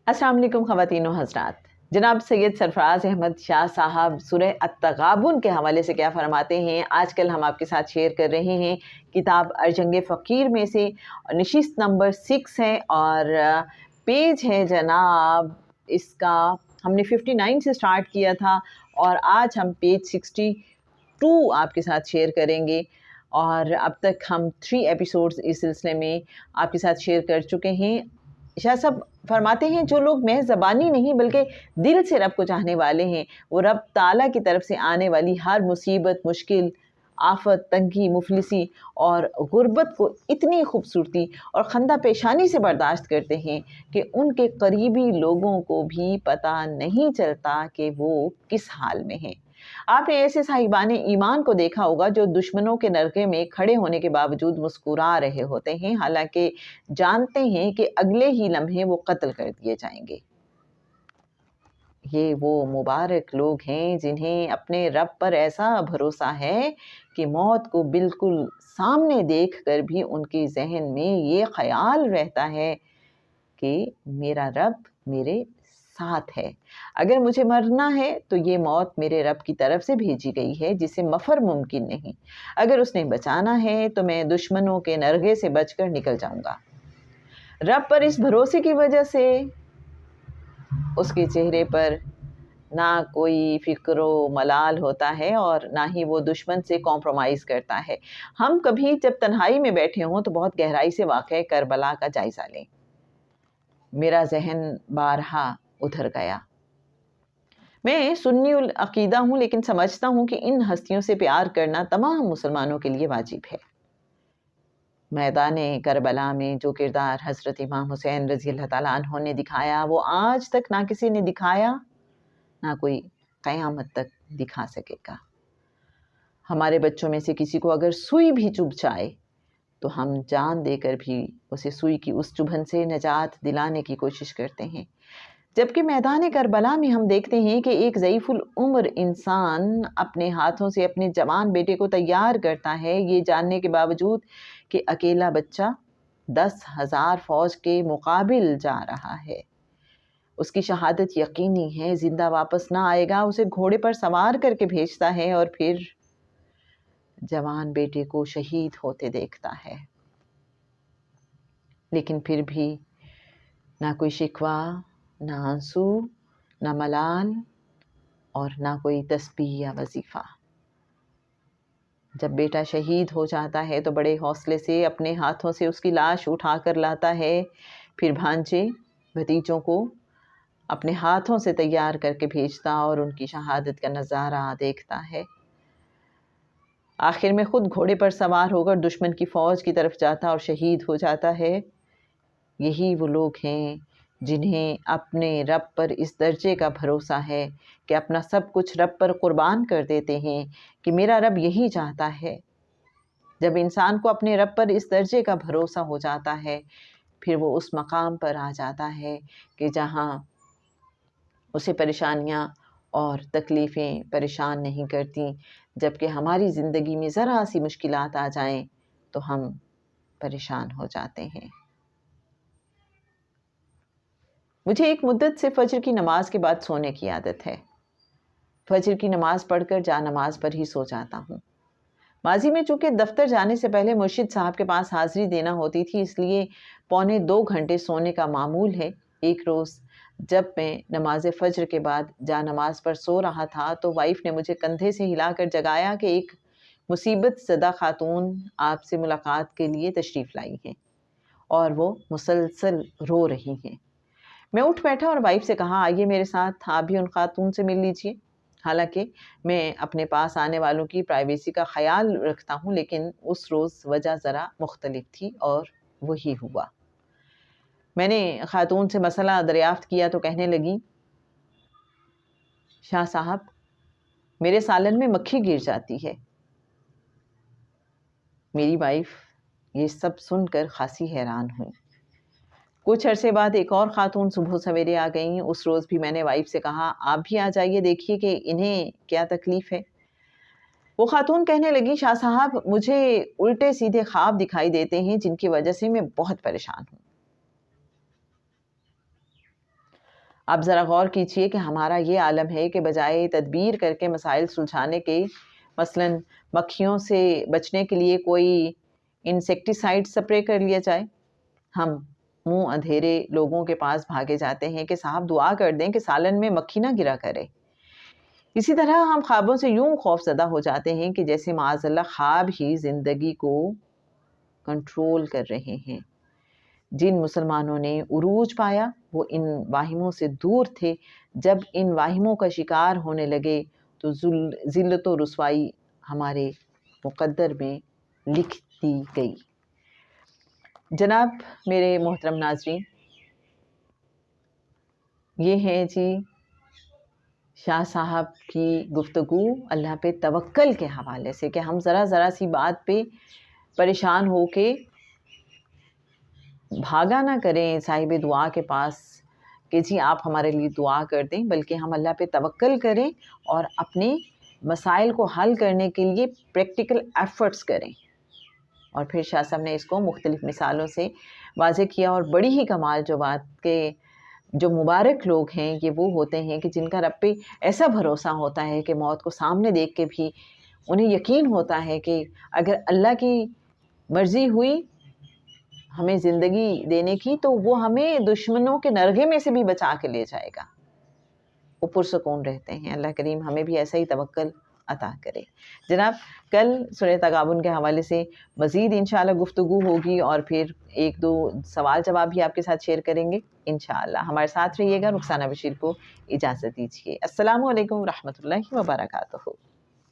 अस्सलाम वालेकुम ख़वातीन व हज़रात। जनाब सैयद सरफराज अहमद शाह साहब सूरह अत-तग़ाबुन के हवाले से क्या फरमाते हैं, आजकल हम आपके साथ शेयर कर रहे हैं। किताब अर्जंग फ़कीर में से नशिस्त नंबर 6 है और पेज है जनाब इसका हमने 59 से स्टार्ट किया था और आज हम पेज 62 आपके साथ शेयर करेंगे। और अब तक हम 3 एपिसोड्स इस सिलसिले में आपके साथ शेयर कर चुके हैं। शाह साहब फरमाते हैं जो लोग महज ज़बानी नहीं बल्कि दिल से रब को चाहने वाले हैं, वो रब ताला की तरफ से आने वाली हर मुसीबत, मुश्किल, आफत, तंगी, मुफलिसी और गुर्बत को इतनी खूबसूरती और खंदा पेशानी से बर्दाश्त करते हैं कि उनके करीबी लोगों को भी पता नहीं चलता कि वो किस हाल में हैं। आपने ऐसे साहिबाने ईमान को देखा होगा जो दुश्मनों के नरके में खड़े होने के बावजूद मुस्कुरा रहे होते हैं, हालांकि जानते हैं कि अगले ही लम्हे वो कत्ल कर दिए जाएंगे। ये वो मुबारक लोग हैं जिन्हें अपने रब पर ऐसा भरोसा है कि मौत को बिल्कुल सामने देखकर भी उनके जहन में ये ख्याल रहता है कि मेरा रब मेरे साथ है। अगर मुझे मरना है तो ये मौत मेरे रब की तरफ से भेजी गई है जिसे मफर मुमकिन नहीं। अगर उसने बचाना है तो मैं दुश्मनों के नरगे से बचकर निकल जाऊंगा। रब पर इस भरोसे की वजह से उसके चेहरे पर ना कोई फ़िक्र मलाल होता है और ना ही वो दुश्मन से कॉम्प्रोमाइज़ करता है। हम कभी जब तन्हाई में बैठे हों तो बहुत गहराई से वाक़या करबला का जायज़ा लें। मेरा ज़हन बारहा उधर गया। मैं सुन्नी उल अक़ीदा हूँ, लेकिन समझता हूँ कि इन हस्तियों से प्यार करना तमाम मुसलमानों के लिए वाजिब है। मैदान करबला में जो किरदार हज़रत इमाम हुसैन रज़ी अल्लाह ताला अन्हु ने दिखाया, वो आज तक ना किसी ने दिखाया, ना कोई क़यामत तक दिखा सकेगा। हमारे बच्चों में से किसी को अगर सुई भी चुभ जाए तो हम जान देकर भी उसे सुई की उस चुभन से निजात दिलाने की कोशिश करते हैं। जबकि मैदान करबला में हम देखते हैं कि एक ज़ईफ़ुल उम्र इंसान अपने हाथों से अपने जवान बेटे को तैयार करता है, ये जानने के बावजूद कि अकेला बच्चा 10,000 फ़ौज के मुकाबिल जा रहा है। उसकी शहादत यकीनी है, ज़िंदा वापस ना आएगा। उसे घोड़े पर सवार करके भेजता है और फिर जवान बेटे को शहीद होते देखता है। लेकिन फिर भी ना कोई शिकवा, ना आंसू, ना मलाल और ना कोई तस्बीह या वजीफ़ा। जब बेटा शहीद हो जाता है तो बड़े हौसले से अपने हाथों से उसकी लाश उठा कर लाता है, फिर भांजे भतीजों को अपने हाथों से तैयार करके भेजता और उनकी शहादत का नज़ारा देखता है। आखिर में खुद घोड़े पर सवार होकर दुश्मन की फ़ौज की तरफ जाता और शहीद हो जाता है। यही वो लोग हैं जिन्हें अपने रब पर इस दर्जे का भरोसा है कि अपना सब कुछ रब पर कुर्बान कर देते हैं कि मेरा रब यही चाहता है। जब इंसान को अपने रब पर इस दर्जे का भरोसा हो जाता है, फिर वो उस मकाम पर आ जाता है कि जहाँ उसे परेशानियाँ और तकलीफ़ें परेशान नहीं करती। जबकि हमारी ज़िंदगी में ज़रा सी मुश्किलात आ जाएं तो हम परेशान हो जाते हैं। मुझे एक मुद्दत से फ़जर की नमाज के बाद सोने की आदत है। फ़जर की नमाज पढ़कर जा नमाज पर ही सो जाता हूँ। माजी में चूँकि दफ्तर जाने से पहले मुर्शिद साहब के पास हाज़िरी देना होती थी, इसलिए पौने 2 घंटे सोने का मामूल है। एक रोज़ जब मैं नमाज फ़जर के बाद जा नमाज पर सो रहा था तो वाइफ़ ने मुझे कंधे से हिलाकर जगाया कि एक मुसीबत ज़दा खातून आपसे मुलाकात के लिए तशरीफ़ लाई हैं और वो मुसलसल रो रही हैं। मैं उठ बैठा और वाइफ से कहा, आइए मेरे साथ, आप भी उन खातून से मिल लीजिए। हालांकि मैं अपने पास आने वालों की प्राइवेसी का ख्याल रखता हूँ, लेकिन उस रोज़ वजह ज़रा मुख्तलिफ थी और वही हुआ। मैंने खातून से मसला दरियाफ्त किया तो कहने लगी, शाह साहब मेरे सालन में मक्खी गिर जाती है। मेरी वाइफ ये सब सुनकर खासी हैरान हुई। कुछ अरसे बाद एक और ख़ातून सुबह सवेरे आ गईं। उस रोज़ भी मैंने वाइफ से कहा, आप भी आ जाइए, देखिए कि इन्हें क्या तकलीफ़ है। वो ख़ातून कहने लगी, शाह साहब मुझे उल्टे सीधे ख्वाब दिखाई देते हैं जिनकी वजह से मैं बहुत परेशान हूँ। آپ ذرا غور کیجئے کہ ہمارا یہ عالم ہے کہ بجائے تدبیر کر کے مسائل سلجھانے کے، مثلاً مکھیوں سے بچنے کے لیے کوئی انسیکٹیسائڈ سپرے کر لیا جائے، ہم منہ اندھیرے لوگوں کے پاس بھاگے جاتے ہیں کہ صاحب دعا کر دیں کہ سالن میں مکھی نہ گرا کرے۔ اسی طرح ہم خوابوں سے یوں خوف زدہ ہو جاتے ہیں کہ جیسے معاذ اللہ خواب ہی زندگی کو کنٹرول کر رہے ہیں۔ جن مسلمانوں نے عروج پایا وہ ان واہموں سے دور تھے، جب ان واہموں کا شکار ہونے لگے تو ذلت و رسوائی ہمارے مقدر میں لکھ دی گئی۔ جناب میرے محترم ناظرین، یہ ہے جی شاہ صاحب کی گفتگو اللہ پہ توکل کے حوالے سے، کہ ہم ذرا سی بات پہ پریشان ہو کے بھاگا نہ کریں صاحب دعا کے پاس کہ جی آپ ہمارے لیے دعا کر دیں، بلکہ ہم اللہ پہ توکل کریں اور اپنے مسائل کو حل کرنے کے لیے پریکٹیکل ایفرٹس کریں۔ اور پھر شاہ صاحب نے اس کو مختلف مثالوں سے واضح کیا، اور بڑی ہی کمال جو بات کہ جو مبارک لوگ ہیں یہ وہ ہوتے ہیں کہ جن کا رب پہ ایسا بھروسہ ہوتا ہے کہ موت کو سامنے دیکھ کے بھی انہیں یقین ہوتا ہے کہ اگر اللہ کی مرضی ہوئی ہمیں زندگی دینے کی تو وہ ہمیں دشمنوں کے نرغے میں سے بھی بچا کے لے جائے گا، وہ پرسکون رہتے ہیں۔ اللہ کریم ہمیں بھی ایسا ہی توکل عطا کرے۔ جناب کل سورہ تغابن کے حوالے سے مزید انشاءاللہ گفتگو ہوگی، اور پھر ایک دو سوال جواب بھی آپ کے ساتھ شیئر کریں گے انشاءاللہ۔ ہمارے ساتھ رہیے گا۔ رخسانہ بشیر کو اجازت دیجیے۔ السلام علیکم ورحمۃ اللہ وبرکاتہ۔